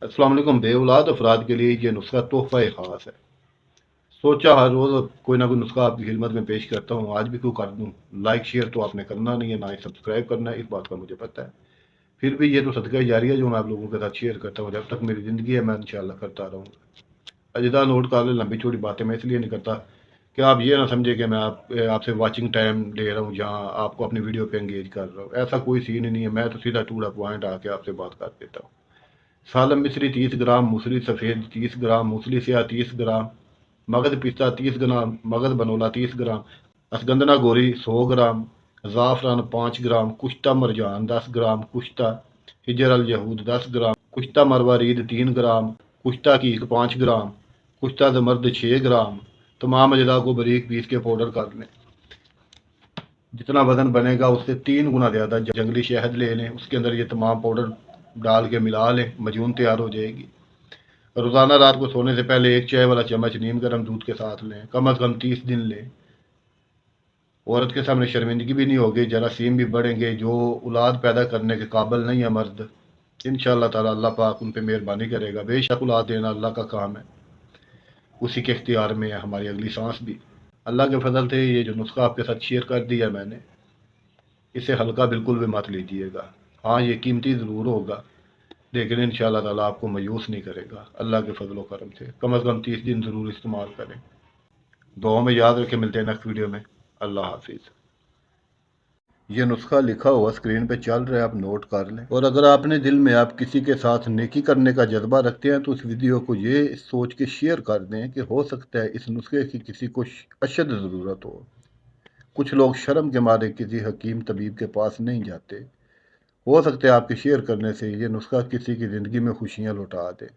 अस्सलाम वालेकुम। बे औलाद अफराद के लिए ये नुस्खा तोहफ़ा ख़ास है। सोचा हर रोज़ कोई ना कोई नुस्खा आपकी खिदमत में पेश करता हूँ, आज भी क्यों कर दूँ। लाइक शेयर तो आपने करना नहीं है, ना ही सब्सक्राइब करना है, इस बात का मुझे पता है। फिर भी ये तो सदका जारिया जो मैं आप लोगों के साथ शेयर करता हूँ, जब तक मेरी ज़िंदगी है मैं इंशाअल्लाह करता रहूँगा। अजीज़ा नोट कर लें, लंबी चौड़ी बातें मैं इसलिए नहीं करता कि आप ये ना समझे कि मैं आपसे वाचिंग टाइम ले रहा हूँ, जहाँ आपको अपनी वीडियो पे एंगेज कर रहा हूँ। ऐसा कोई सीन ही नहीं है, मैं तो सीधा टू द पॉइंट आके आपसे बात कर देता हूँ। सालम मिस्री 30 ग्राम, मूसली सफ़ेद 30 ग्राम, मूसली स्याह 30 ग्राम, मगध पिस्ता 30 ग्राम, मगध बनोला 30 ग्राम, असगंदना गोरी 100 ग्राम, ज़ाफ़रान 5 ग्राम, कुश्ता मरजान 10 ग्राम, कुश्ता हिजर अल यहूद 10 ग्राम, कुश्ता मरवारीद 3 ग्राम, कुश्ता कीक 5 ग्राम, कुश्ता जमर्द 6 ग्राम। तमाम अजदा को बारीक पीस के पाउडर कर लें। जितना वज़न बनेगा उससे 3 गुना ज़्यादा जंगली शहद ले लें, उसके अंदर ये तमाम पाउडर डाल के मिला लें, मजून तैयार हो जाएगी। रोज़ाना रात को सोने से पहले 1 चाय वाला चम्मच नीम गर्म दूध के साथ लें, कम अज़ कम 30 दिन लें। औरत के सामने शर्मिंदगी भी नहीं होगी, जरासीम भी बढ़ेंगे। जो औलाद पैदा करने के काबिल नहीं है मर्द, इंशाअल्लाह ताला अल्लाह पाक उन पे मेहरबानी करेगा। बेशक औलाद देना अल्लाह का काम है, उसी के इख्तियार में है हमारी अगली सांस भी। अल्लाह के फजल से ये जो नुस्खा आपके साथ शेयर कर दिया मैंने, इसे हल्का बिल्कुल भी मत लीजिएगा। हाँ, ये कीमती ज़रूर होगा, लेकिन इंशाअल्लाह ताला आपको मायूस नहीं करेगा। अल्लाह के फजल करम से कम अज़ कम 30 दिन ज़रूर इस्तेमाल करें। दुआ में याद रखें, मिलते हैं नेक्स्ट वीडियो में। अल्लाह हाफिज़। ये नुस्खा लिखा हुआ स्क्रीन पे चल रहा है, आप नोट कर लें। और अगर आपने दिल में आप किसी के साथ नेकी करने का जज्बा रखते हैं तो उस वीडियो को ये सोच के शेयर कर दें कि हो सकता है इस नुस्खे की किसी को अशद ज़रूरत हो। कुछ लोग शर्म के मारे किसी हकीम तबीब के पास नहीं जाते। हो सकता है आपके शेयर करने से ये नुस्खा किसी की ज़िंदगी में खुशियाँ लौटा दे।